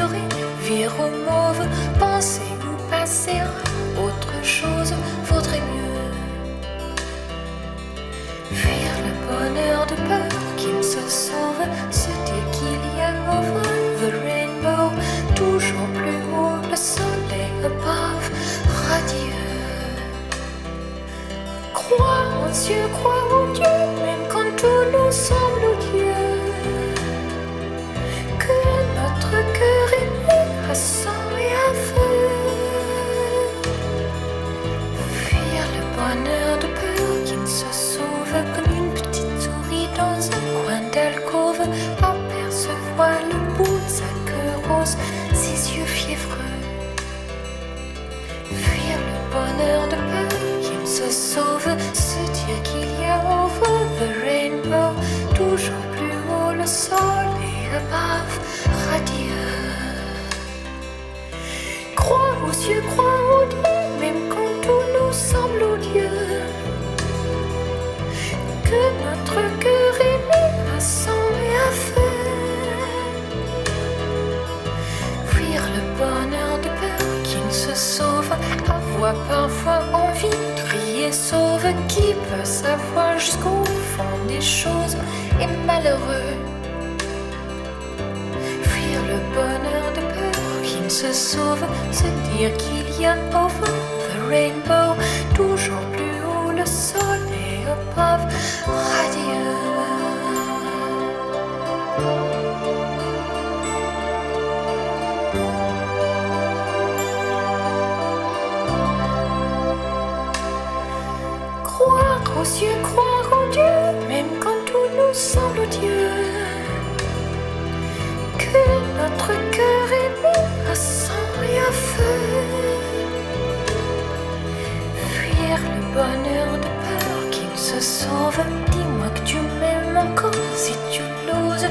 assuré, vire au mauve, penser ou passer à autre chose vaudrait mieux. Fuir le bonheur de peur qu'il se sauve, se dire qu'il y a over the rainbow, toujours plus haut, le soleil above, radieux. Crois en Dieu, crois en Dieu, même quand tout nous semble odieux. Que notre cœur est né à sang et à feu. Fuir le bonheur de peur qui ne se sauve, comme une petite souris dans un coin d'alcôve, apercevoir le bout de sa queue rose, ses yeux fiévreux. Fuir le bonheur de peur qui ne se sauve, se dire qu'il y a over the rainbow, toujours plus haut le soleil above, radieux. Crois aux yeux, crois aux Dieu, même quand tout nous semble odieux. Que notre cœur est né à sang et à feu. Fuir le bonheur de peur qui ne se sauve, avoir parfois envie de crier sauve. Qui peut savoir jusqu'au fond des choses est malheureux. Fuir le bonheur de peur qui ne se sauve, se dire qu'il y a over the rainbow, toujours plus haut le soleil above, radieux. Croire aux yeux, croire en Dieu, même quand tout nous semble odieux. Que notre cœur est né à sang et à feu. Fuir le bonheur de peur qui ne se sauve. Dis-moi que tu m'aimes encore si tu l'oses.